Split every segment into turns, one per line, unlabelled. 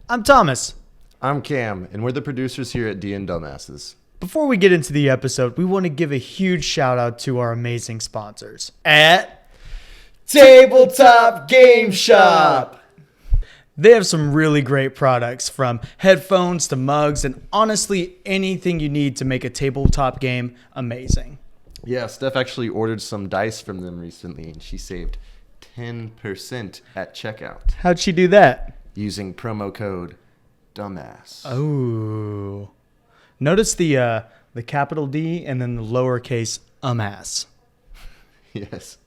I'm Thomas.
I'm Cam, and we're the producers here at DnDumbasses.
Before we get into the episode, we want to give a huge shout out to our amazing sponsors at
Tabletop Game Shop.
They have some really great products, from headphones to mugs and honestly anything you need to make a tabletop game amazing.
Yeah, Steph actually ordered some dice from them recently, and she saved 10% at checkout
How'd she do that?
using promo code DUMBASS.
Oh. Notice the capital D and then the lowercase ass.
Yes,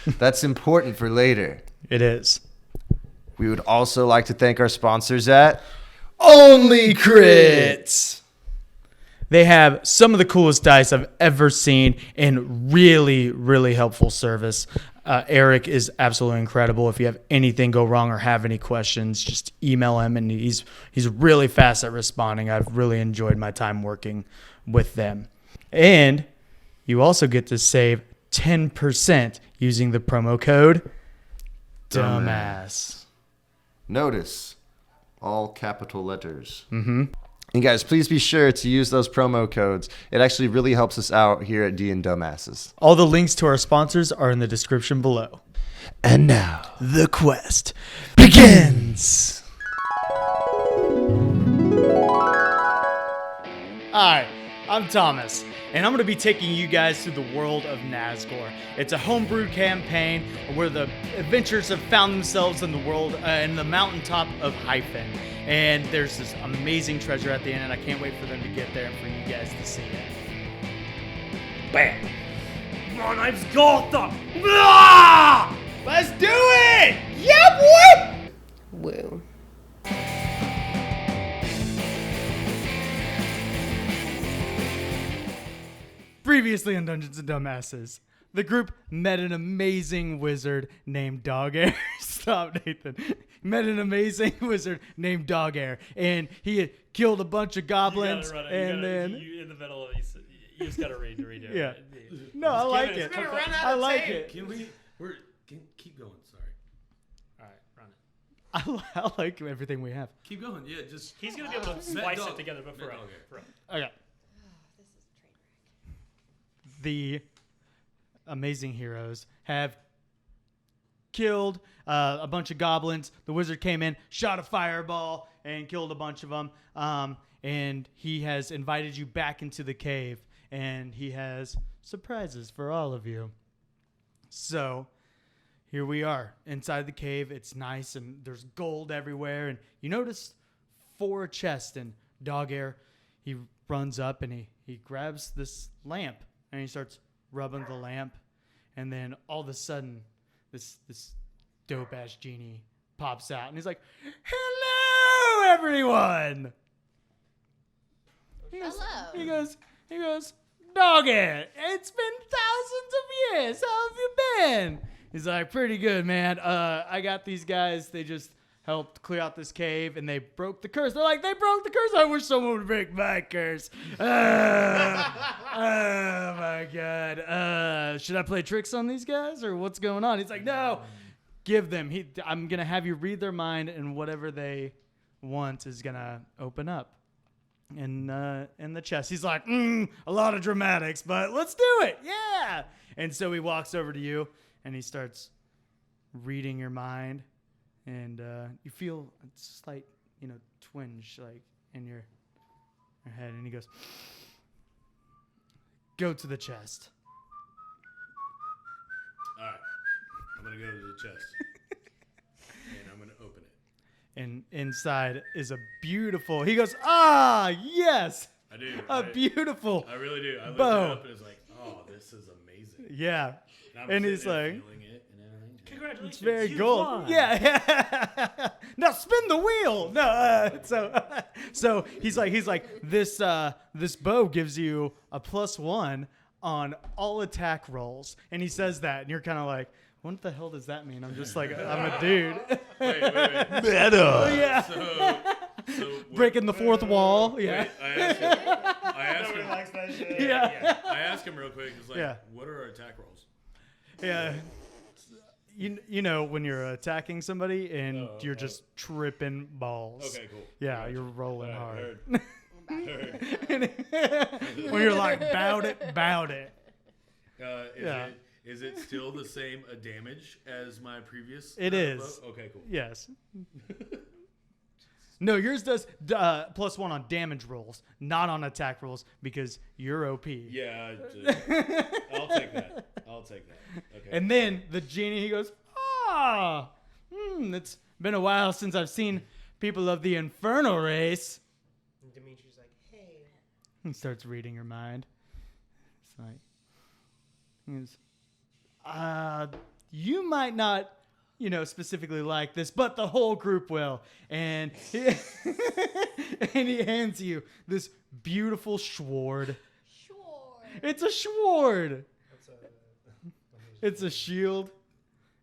that's important for later.
It is.
We would also like to thank our sponsors at Only Crits.
They have some of the coolest dice I've ever seen and really, really helpful service. Eric is absolutely incredible. If you have anything go wrong or have any questions, just email him, and he's really fast at responding. I've really enjoyed my time working with them. And you also get to save 10% using the promo code DUMBASS.
Notice all capital letters. Mm-hmm. And guys, please be sure to use those promo codes. It actually really helps us out here at DnDumbasses.
All the links to our sponsors are in the description below.
And now,
The quest begins. Hi, I'm Thomas, and I'm going to be taking you guys through the world of Nazgul. It's a homebrew campaign where the adventurers have found themselves in the world, in the mountaintop of Hyphen. And there's this amazing treasure at the end, and I can't wait for them to get there and for you guys to see it.
Bam! My name's Gotham! Ah!
Let's do it! Yeah, boy!
Woo.
Previously on Dungeons & Dumbasses, the group met an amazing wizard named Dawgheir. Stop, Nathan. Met an amazing wizard named Dawgheir, and he had killed a bunch of goblins.
You in the middle of these, you just gotta read it.
Yeah. No, I like it. I like it.
Can we? Keep going. Sorry.
All right, run it.
I like everything we have.
Keep going. Yeah, just.
He's gonna be able to splice it together, but for real.
Okay. The amazing heroes have killed a bunch of goblins. The wizard came in, shot a fireball, and killed a bunch of them. And he has invited you back into the cave, and he has surprises for all of you. So here we are inside the cave. It's nice, and there's gold everywhere. And you notice 4 chests, and Dawgheir, he runs up, and he grabs this lamp, and he starts rubbing the lamp. And then all of a sudden, this dope-ass genie pops out, and he's like, "Hello, everyone!"
Hello.
He goes, "Dawgheir, it's been thousands of years. How have you been?" He's like, "Pretty good, man. I got these guys. They just helped clear out this cave, and they broke the curse." They're like, "They broke the curse? I wish someone would break my curse." Oh, my God. Should I play tricks on these guys, or what's going on? He's like, "No, give them. I'm going to have you read their mind, and whatever they want is going to open up in the chest." He's like, a lot of dramatics, but let's do it. Yeah. And so he walks over to you, and he starts reading your mind. And you feel a slight, twinge, like, in your head. And he goes, "Go to the chest."
All right. I'm gonna go to the chest, and I'm gonna open it.
And inside is a beautiful. He goes, "Ah, yes."
I do.
Beautiful.
I really do. I looked
bow.
it up, and it's like, oh, this is amazing.
Yeah.
And,
And he's like,
feeling it and everything.
Congratulations.
"It's very
you
gold."
won.
Yeah. Now spin the wheel. No. So he's like, this bow gives you a +1 on all attack rolls, and he says that, and you're kind of like, what the hell does that mean? I'm just like, I'm a dude.
Wait.
Meta. Yeah.
So
Breaking the fourth wall. Yeah.
Wait, I asked him.
Likes that shit.
Yeah.
I asked him real quick. It's like,
Yeah.
what are our attack rolls?
Yeah. you know when you're attacking somebody and you're just tripping balls.
Okay, cool.
Yeah, you're rolling hard.
Heard.
When you're like, bout it.
Is it still the same damage as my previous?
It is.
Okay, cool.
Yes. No, yours does +1 on damage rolls, not on attack rolls, because you're OP.
Yeah, I'll take that. Okay.
And then the genie, he goes, it's been a while since I've seen people of the infernal race.
And Dimitri's like, hey.
He starts reading your mind. It's like, you might not, specifically like this, but the whole group will. And he, and he hands you this beautiful sword. It's a sword. It's a shield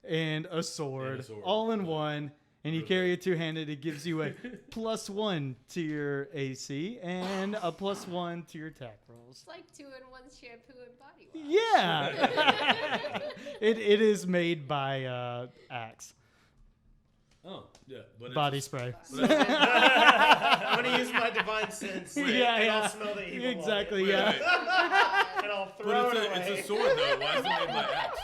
and a sword, all in one. And you carry it two-handed. It gives you a +1 to your AC and a +1 to your attack rolls.
It's like 2-in-1 shampoo and body wash.
Yeah. it is made by Axe.
Oh, yeah. But
Body spray.
I'm gonna use my divine sense. And I'll smell the evil.
Exactly,
Wait,
yeah.
And I'll throw it away.
It's a sword, though. Why is it made by axe?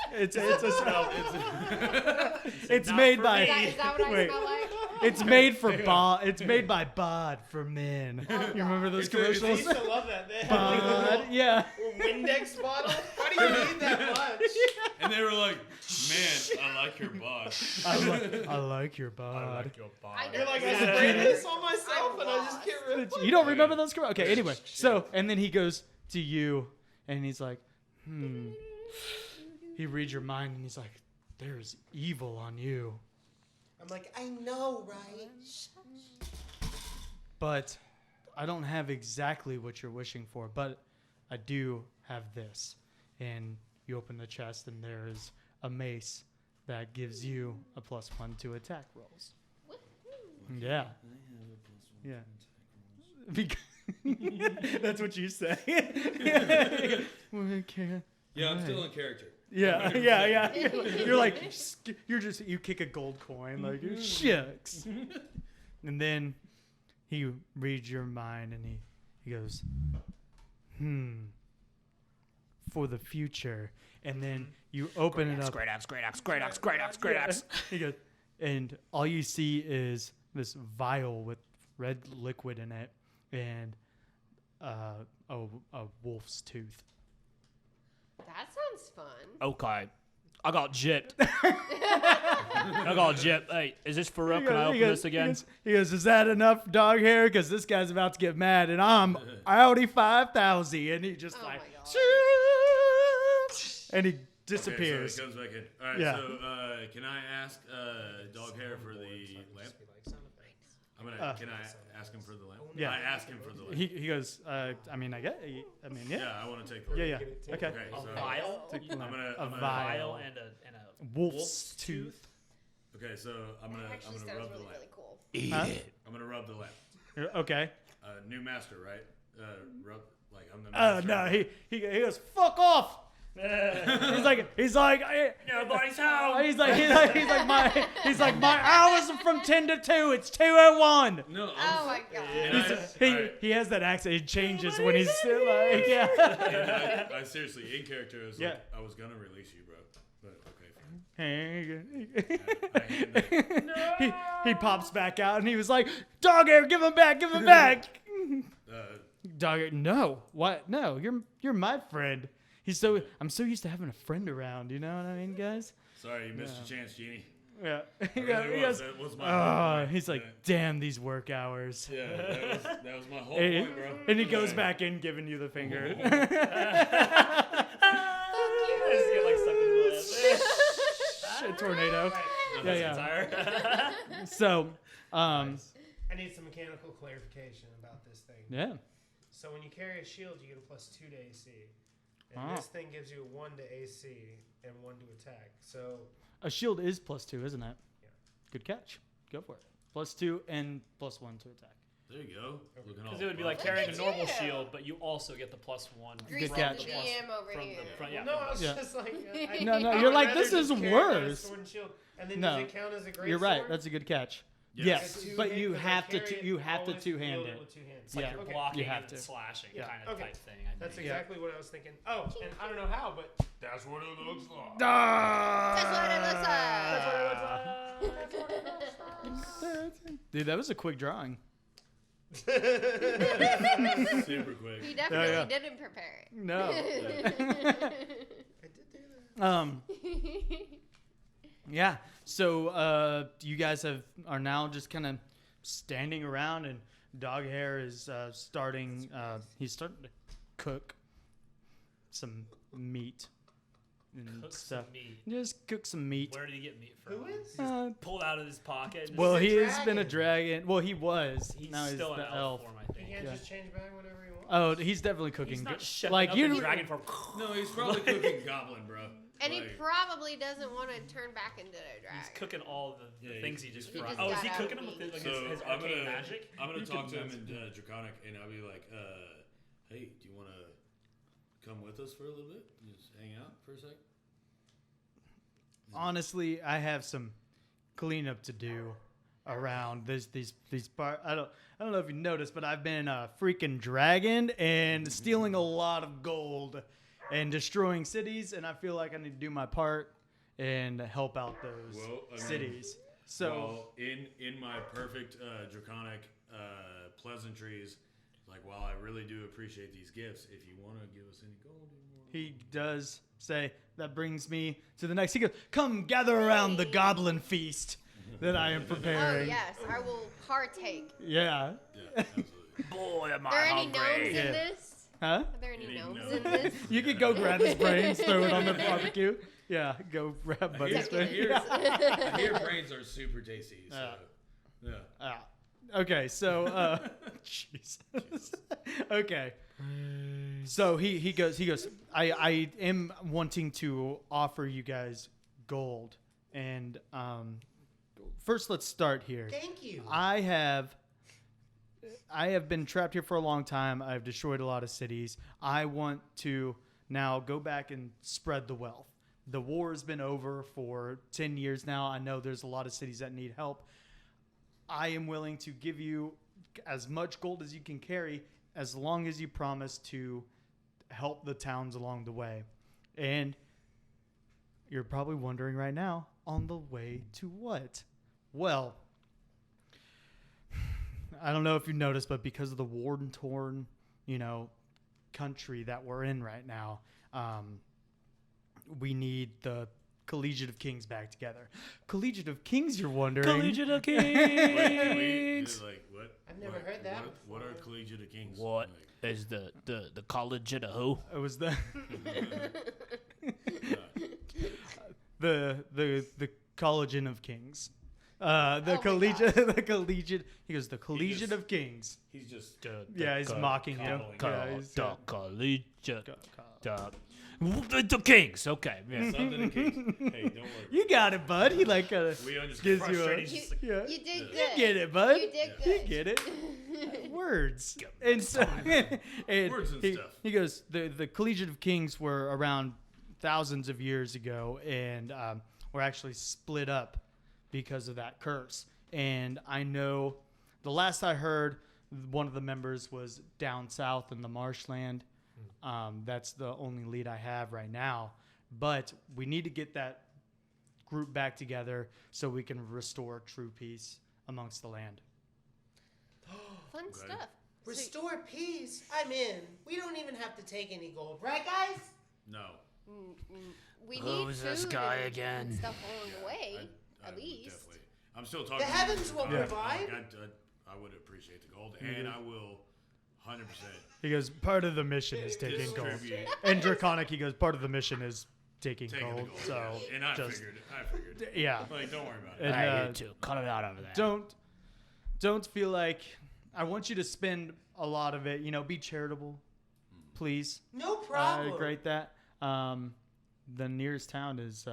It's made by.
Is that what I smell like?
It's made for bod. It's made by bod for men. You remember those
I
commercials?
used to love that. They had
Bod, yeah.
a Windex bottle. Why do you need that much?
And they were like, man, I like your bod.
I like your bod.
your
I
body.
know.
You're like, I sprayed this on myself
I'm
and I just can't remember.
You don't remember those commercials? Okay, anyway. So, and then he goes to you, and he's like, He reads your mind, and he's like, there's evil on you.
I'm like, I know, right?
But I don't have exactly what you're wishing for, but I do have this. And you open the chest, and there is a mace that gives you a +1 to attack rolls. Yeah. Yeah. That's what you say. Okay.
Yeah, I'm still in character.
Yeah. You're like, you kick a gold coin, like, shucks. And then he reads your mind, and he goes, for the future. And then you open it up.
Great axe.
He goes, and all you see is this vial with red liquid in it and a wolf's tooth.
That sounds fun.
Okay. I got gypped. Hey, is this for real? Can I open this again?
He goes, is that enough, Dawgheir? Because this guy's about to get mad, and I'm Audi 5000. And he just
Oh
like,
my God.
and he disappears.
Okay, so he comes back in. All right,
Yeah.
so can I ask Dawgheir for the lamp? Can I ask him for the lamp?
Yeah.
I ask him for the lamp.
He goes, yeah.
Yeah, I want to take the
Yeah.
lamp.
Okay.
Okay, so
Vial?
Take the lamp.
I'm
A
gonna
vial.
And a
Wolf's tooth.
Okay, so I'm gonna
Actually sounds
rub the
really,
lamp.
really cool.
Huh?
I'm gonna rub the lamp.
Okay.
New master, right? Rub like I'm the
Oh
master.
no, he goes, fuck off. he's like,
nobody's home.
he's like my hours are from 10 to 2. It's 2:01.
No,
Oh my God.
He has that accent. It changes when he's like, yeah.
I seriously, in character, I was
Yeah.
like, I was gonna release you, bro. But
He pops back out and he was like, Dawgheir, give him back. Dawgheir, no, what? No, you're my friend. I'm so used to having a friend around. You know what I mean, guys?
sorry, you missed your chance, Genie.
Yeah. He
really
goes,
was. That was my whole point.
he's like, damn these work hours.
Yeah, that was my whole
And,
point, bro.
and he goes back in, giving you the finger. Shit, tornado. Yeah. So,
I need some mechanical clarification about this thing.
yeah.
So when you carry a shield, you get a +2 to AC. And this thing gives you 1 to AC and 1 to attack. So
A shield is +2, isn't it?
Yeah.
Good catch. Go for it. +2 and +1 to attack.
There you go. Looking all
Because it would be like
buff.
carrying a
at
normal
you.
shield, but you also get the +1
Grease
from
catch.
the
the
plus-
GM over
from
here.
the front. Yeah,
No, I was
Yeah.
just like,
No,
I
you're
would
like,
rather
this is
just carry my
worse.
sword and shield. And then
No.
does it count as a great
You're right.
sword?
That's a good catch.
Yes.
Yes,
Two
but
hand-
you
because I
have to
carry it,
you have to
always
two-hand
wield
it.
with two hands.
It's like
Yeah.
you're
Okay.
blocking
You have
and
to.
slashing
Yeah.
kind of
Okay.
type thing. I
That's
think.
exactly what I was thinking. Oh, and I don't know how, but that's what it looks like.
That's what it looks like.
That's what it looks like. That's what it looks like.
Dude, that was a quick drawing.
Super quick.
He definitely
yeah.
didn't prepare it.
No.
I did do that.
Yeah. So you guys are now just kind of standing around, and Dawgheir is starting. He's starting to cook some meat and
Cook
stuff.
some meat.
Just cook some meat.
Where did he get meat from?
Who is?
Pulled out of his pocket. And
Well,
He's a
he has been a
dragon.
dragon. Well, he was.
he's
Now he's
still
the
an
elf.
form, I
He
think.
can't
Yeah.
just change back whenever he wants.
Oh, he's definitely cooking.
He's not
good.
chefing
Like
up
you.
the dragon form.
No, he's probably cooking goblin, bro.
And he
Like,
probably doesn't want to turn back into a dragon.
He's cooking all the
Yeah,
things
he-
he just
he
fried.
just
Oh, is
got
he
out
cooking
of
them with
meat.
like
so
his
I'm
arcane
gonna
magic?
I'm gonna
You
talk
can
to him
mess
in Draconic, and I'll be like, hey, do you want to come with us for a little bit? Just hang out for a sec.
Honestly, I have some cleanup to do around these parts. I don't know if you noticed, but I've been a freaking dragon and stealing a lot of gold and destroying cities, and I feel like I need to do my part and help out those
Well, I mean,
cities. So
well, in my perfect Draconic pleasantries, like, while I really do appreciate these gifts, if you want to give us any gold,
he does say, that brings me to the next. He goes, come gather around the goblin feast that I am
Oh
preparing.
yes, I will partake.
Yeah.
yeah, absolutely.
Boy, am
Are there any gnomes
Yeah.
in this?
Huh?
Are there any
Any
gnomes
gnomes?
in this?
You could go grab his brains, throw it on the barbecue. Yeah, go grab Buddy's
I
brains.
hear, I hear brains are super tasty. So, yeah.
Ah, okay, so Jesus. Okay. So he goes, I am wanting to offer you guys gold. And first let's start here.
Thank you.
I have been trapped here for a long time. I've destroyed a lot of cities. I want to now go back and spread the wealth. The war has been over for 10 years now. I know there's a lot of cities that need help. I am willing to give you as much gold as you can carry as long as you promise to help the towns along the way. And you're probably wondering right now, on the way to what? Well, I don't know if you noticed, but because of the war-torn, country that we're in right now, we need the Collegiate of Kings back together. Collegiate of Kings, you're wondering?
Collegiate of
Wait, can we,
Kings.
like, what?
I've never heard that
What are
before.
Collegiate of Kings?
What
Like,
is the college of who?
It was the the Collegiate of Kings. The
my
collegiate, the collegiate. He goes, the Collegiate
just-
of Kings.
he's just
Yeah, he's mocking him. Yeah, he's-
The collegiate.
Co-
The Kings. Okay. Yeah.
something to Kings. Hey, don't worry.
You got it, bud. He like
We understand.
gives you a
Frustrating. He's just like,
yeah.
You did
You
good.
get it, bud.
You did
You
good.
get it. Words. And so and
Words and
he,
stuff.
he goes, the Collegiate of Kings were around thousands of years ago, and were actually split up because of that curse. And I know the last I heard, one of the members was down south in the marshland. That's the only lead I have right now. But we need to get that group back together so we can restore true peace amongst the land.
Fun stuff.
Restore peace. I'm in. We don't even have to take any gold, right, guys?
No.
We need
Who's this
food
guy
and
again?
Stuff along the way,
I
at
would
least.
definitely. I'm still talking.
The
to
heavens
you.
will
Like,
provide.
I would appreciate the gold, and I will 100%.
He goes, part of the mission is taking gold.
distribute-
And Draconic, he goes, part of the mission is taking
Taking the
gold.
gold.
So,
yeah. And I
just,
figured.
yeah.
Like, don't worry about it.
And,
Hey, you two, cut it out over there.
don't feel like, I want you to spend a lot of it, be charitable, please.
No problem.
Great that. The nearest town is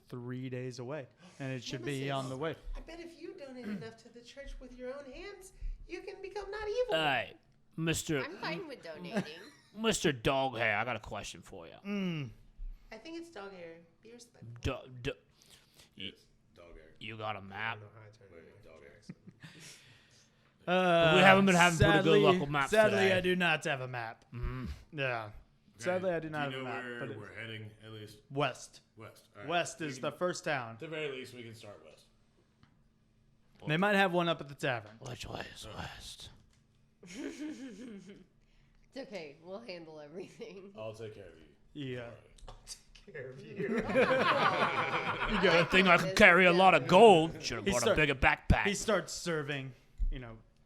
3 days away, and it should be on the way.
I bet if you donate enough to the church with your own hands, you can
Hey, Mr.
I'm fine with donating.
Mr. Dawgheir, I got a question for you.
I think it's Dawgheir. Be respectful.
Yes, Dawgheir.
You got a map?
Wait, Dawgheir.
We haven't been having pretty good luck with maps
Sadly,
today.
I do not have a map. Yeah. Sadly, I do not
Do you
have a
know
map.
where
But
we're heading, at least?
west.
West. All right.
West
We
is
can-
the first town.
At the very least, we can start west.
They might have one up at the tavern.
Which way is west?
It's okay. We'll handle everything.
I'll take care of you.
Yeah.
Good thing I can carry a lot of gold. Should have
He
brought a
start-
bigger backpack.
He starts serving,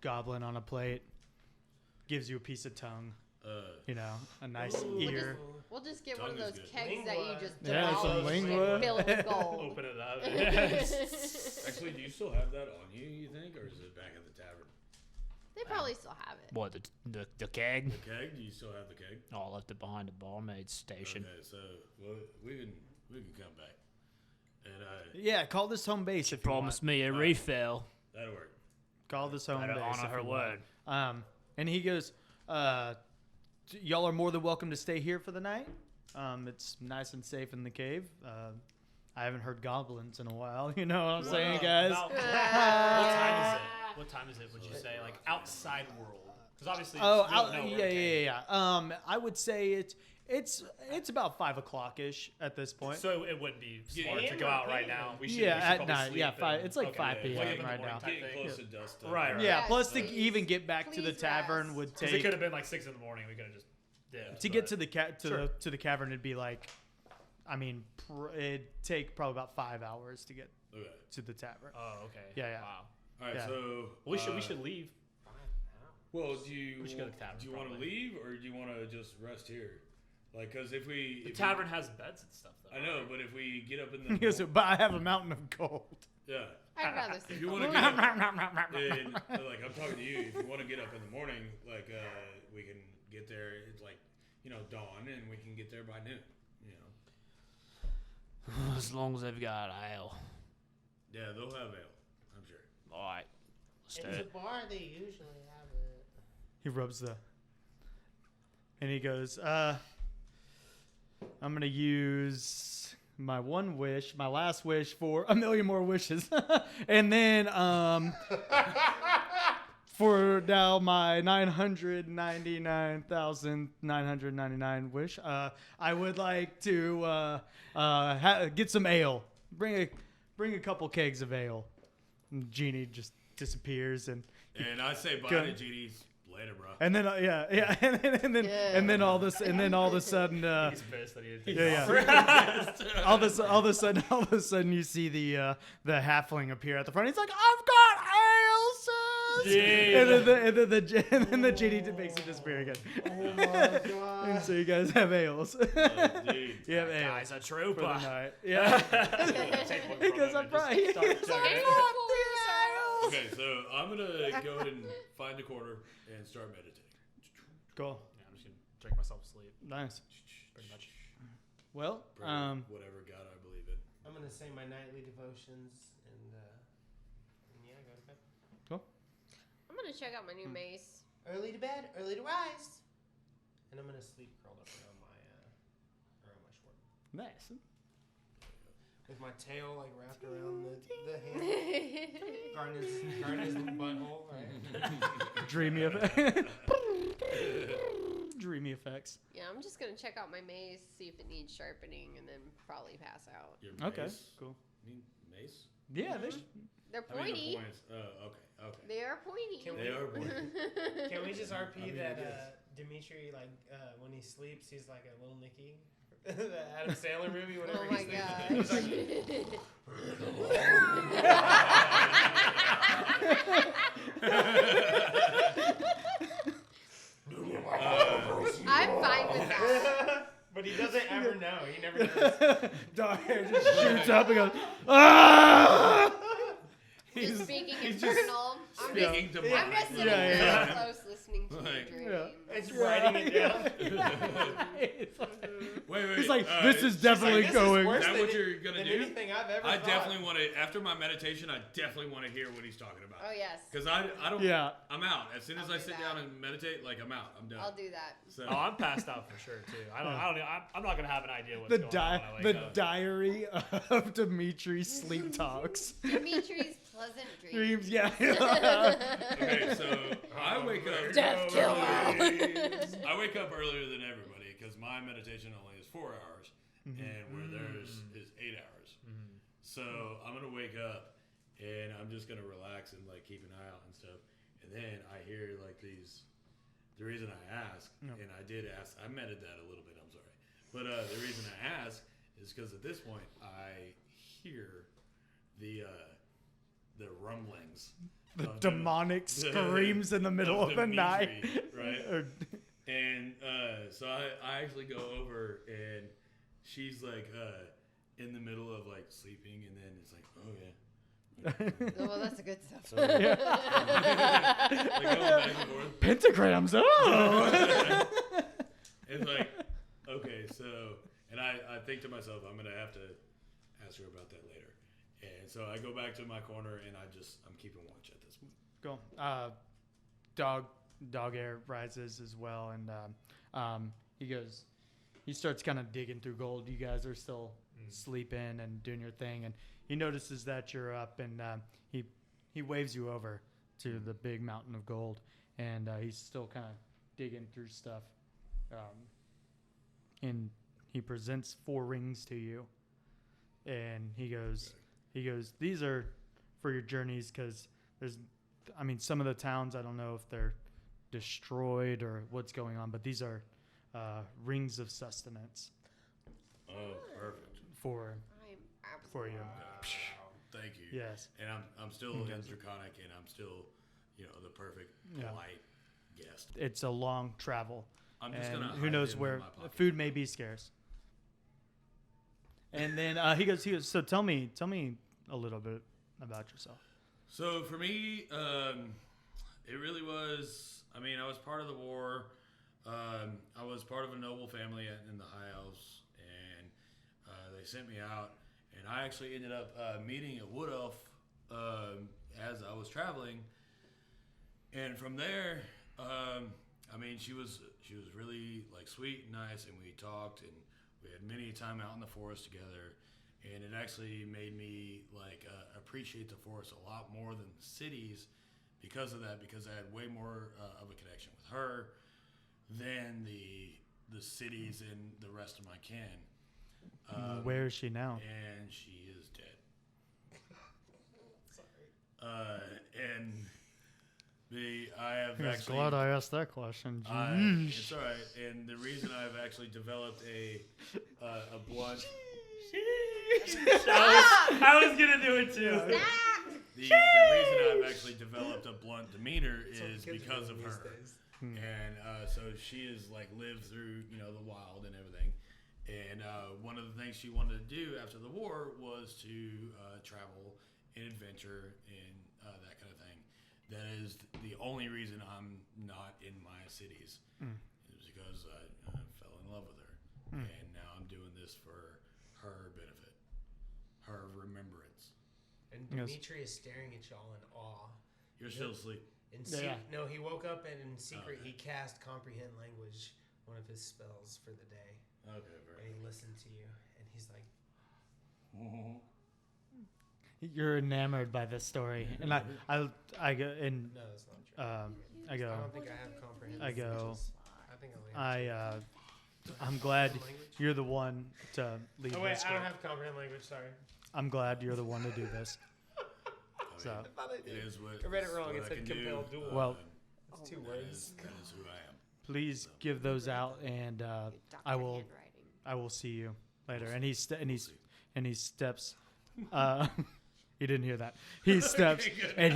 goblin on a plate. Gives you a piece of tongue. A nice ear.
We'll just get one of
Tongue is
those
good.
kegs that you just
Yeah, some
demolish
lingua.
and fill with gold.
Open it up.
Actually, do you still have that on you think? Or is it back at the tavern?
They probably still have it.
What, the keg?
The keg? Do you still have the keg?
Oh, I left it behind the barmaid's station.
Okay, so we can come back. And
Yeah, call this home base if you
Promised
want.
me a refill.
that'll work.
Call this home
Better
base.
honor
if
her
you want.
word.
And he goes, y'all are more than welcome to stay here for the night. It's nice and safe in the cave. I haven't heard goblins in a while. You know what I'm saying, guys?
What time is it? What time is it? Would you say like outside world? Because obviously.
Oh,
we don't know where we came.
I would say it's about 5 o'clock ish at this point.
So it wouldn't be smart
Yeah,
to go out right now. We should.
Yeah,
we should
at
probably
night.
sleep
Yeah, 5
and-
it's like 5
Wake
p.m.
up in the
right
morning
now.
type
Getting
thing.
close to dusk.
Right.
Yeah,
Yes,
plus to
please.
even get back to the
Please
tavern
rest.
would
Because it
take
could have been like 6 in the morning. We could have just. Dipped,
to get
but-
to the
Sure.
to the cavern. It'd be like, it'd take probably about 5 hours to get
Okay.
to the tavern.
Oh, okay.
Yeah.
Wow.
All right.
Yeah.
So
We should leave.
Well, do you
We should go to the tavern,
do you want to
probably.
leave or do you want to just rest here? Like, because if we
The
if
tavern has beds and stuff though.
I know, but if we get up in
He goes,
the
but I have a mountain of gold.
yeah.
I'd rather
If
sleep.
you
on
want to
the
get
floor.
up, like I'm talking to you, if you want to get up in the morning, like we can get there. It's like dawn, and we can get there by noon.
As long as they've got ale.
Yeah, they'll have ale, I'm sure.
All right. Let's do
It's a
it.
bar. They usually have it.
He rubs and he goes, I'm gonna use my last wish for a million more wishes, and then for now my 999,999 wish, I would like to get some ale. Bring a couple kegs of ale. And Genie just disappears
And I say bye
Go.
to GD's later, bro.
and then and then all of a sudden
He's pissed that he didn't take
yeah,
it off.
all of a sudden you see the halfling appear at the front. He's like, I've got ale, sis! And then the genie makes it disappear again.
Oh my god.
And so you guys have ales.
Dude.
You have ale
Guy's a
for the
trooper.
night. Yeah.
Take one
He
from
goes,
him
I'm
and just
right.
start
He's like,
chugging it.
"Fuck these ales!"
Okay, so I'm gonna go ahead and find a corner and start meditating.
Cool.
Yeah, I'm just gonna drink myself to sleep.
Nice.
Pretty much.
Well,
Pray whatever God I believe in.
I'm gonna say my nightly devotions and yeah, go to bed.
I'm gonna check out my new mace.
Early to bed, early to rise. And I'm gonna sleep curled up around my short,
nice.
with my tail like wrapped around the hand, guarding his butthole. Right?
Dreamy Dreamy effects.
Yeah, I'm just gonna check out my mace, see if it needs sharpening, and then probably pass out.
Your
Okay,
mace?
cool.
You mean mace?
Yeah,
They're
I mean,
pointy.
the points. Okay.
They are pointy.
Can
They are pointy.
Can we just RP
I mean,
that
yes.
Dimitri, like, when he sleeps, he's like a little Nicky? The Adam Sandler movie, whenever
Oh
he
my
sleeps.
gosh. I'm fine with that.
But he doesn't ever know. He never knows.
Dawgheir just shoots up and goes, ah!
Just speaking infernal. I'm
speaking to
I'm just sitting
Yeah.
real close listening to
Like,
your dream.
It's writing it down.
Wait.
He's like, this is definitely
This is
going.
worse
Is that
than
what you're gonna
than
do?
anything I've ever
I
thought.
definitely want to. After my meditation, I definitely want to hear what he's talking about.
Oh yes,
Because I don't.
Yeah.
I'm out. As soon as
I'll
I
do
sit
that.
down and meditate, like I'm out. I'm done.
I'll do that.
So,
Oh, I'm passed out for sure too. I'm not gonna have an idea what's
The
going on when I wake up.
diary of Dimitri's sleep talks.
Dimitri's pleasant dreams.
Dreams, yeah.
okay, so I wake up.
Death killer.
I wake up earlier than everybody because my meditation only is 4 hours, and where theirs is 8 hours. So I'm gonna wake up, and I'm just gonna relax and like keep an eye out and stuff. And then I hear like these. The reason I ask, and I did ask, I meted that a little bit. I'm sorry, but the reason I ask is because at this point I hear the rumblings.
The
of
demonic screams in the middle of the night.
Dimitri, right?
Or-
And so I actually go over, and she's like in the middle of like sleeping, and then it's like, oh yeah.
Oh, well, that's a good stuff.
So, like going back and forth.
Pentagrams. Oh.
It's like, okay, so, and I think to myself, I'm gonna have to ask her about that later. And so I go back to my corner, and I'm keeping watch at this point.
Cool. Dawgheir rises as well, and he starts kind of digging through gold. You guys are still sleeping and doing your thing, and he notices that you're up, and he waves you over to the big mountain of gold, and he's still kind of digging through stuff, and he presents 4 rings to you, and he goes, these are for your journeys, because some of the towns, I don't know if they're destroyed or what's going on, but these are rings of sustenance
Oh, perfect.
for
I'm
you.
Thank you.
Yes.
And I'm still in Draconic, and I'm still, the perfect,
Yeah.
polite guest.
It's a long travel.
I'm just
And
gonna
who
hide
knows
them in
where
my pocket.
food may be scarce. And then he goes, so tell me a little bit about yourself.
So for me, it really was. I mean, I was part of the war. I was part of a noble family in the High Elves, and they sent me out. And I actually ended up meeting a wood elf as I was traveling. And from there, she was really like sweet and nice, and we talked, and we had many time out in the forest together. And it actually made me like appreciate the forest a lot more than the cities because of that, because I had way more of a connection with her than the cities and the rest of my kin.
Where is she now?
And she is dead. And I have actually.
Glad I asked that question.
It's all right. And the reason I've actually developed a blunt.
I was gonna do it too.
The reason I've actually developed a blunt demeanor is because of her. And so she has like lived through the wild and everything. And one of the things she wanted to do after the war was to travel and adventure and that kind of thing. That is the only reason I'm not in my cities. It was because I fell in love with her. And now I'm doing this for her benefit, her remembrance.
And
Yes.
Dimitri is staring at y'all in awe.
You're still asleep.
Yeah.
No, he woke up and in secret he cast Comprehend Language, one of his spells for the day.
Okay,
And he listened to you, and he's like,
You're enamored by this story, and I go and
"No, that's not true.
I go.
I don't think I have Comprehend
I go.
Languages. I think I only have
I'm glad
language.
you're the one to lead
Oh wait,
this.
I don't
group.
have Comprehend Language. Sorry,
I'm glad you're the one to do this. So
I thought I
It
did.
is what
I read it
it's
wrong.
what
It
I
said
can do.
compelled duel.
Well,
It's 2
That
words.
is who I am.
please give those out, and I will.
handwriting.
I will see you later. And he steps. He didn't hear that. He steps, and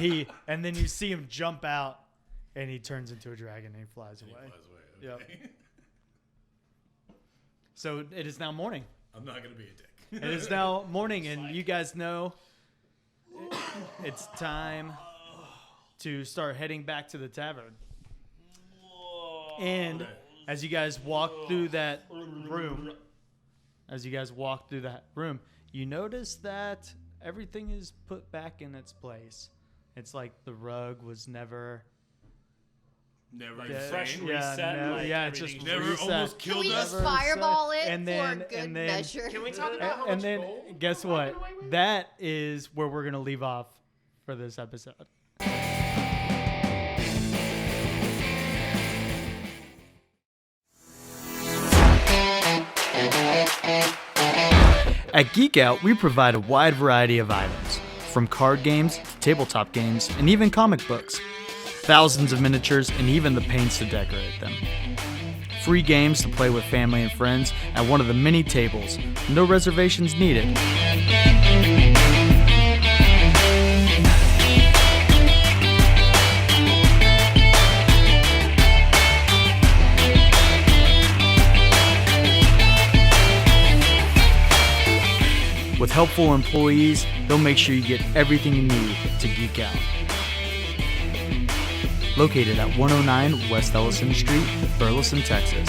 then you see him jump out, and he turns into a dragon and he flies
And he
away.
flies away.
Yep.
Okay.
So it is now morning.
I'm not gonna be a dick.
It is now morning, and you guys know it's time to start heading back to the tavern. And as you guys walk through that room, you notice that everything is put back in its place. It's like the rug was never
fresh
yeah,
reset.
no,
Like
yeah, it's just
everything's
Never
reset.
almost
Can
killed
we
us.
just fireball it
And
for
then-
a good
and then-
measure?
Can we talk about how much
And then
gold
guess
we're
what?
walking away with?
That is where we're gonna leave off for this episode. At Geek Out, we provide a wide variety of items, from card games to tabletop games and even comic books. Thousands of miniatures and even the paints to decorate them. Free games to play with family and friends at one of the many tables. No reservations needed. With helpful employees, they'll make sure you get everything you need to geek out. Located at 109 West Ellison Street, Burleson, Texas.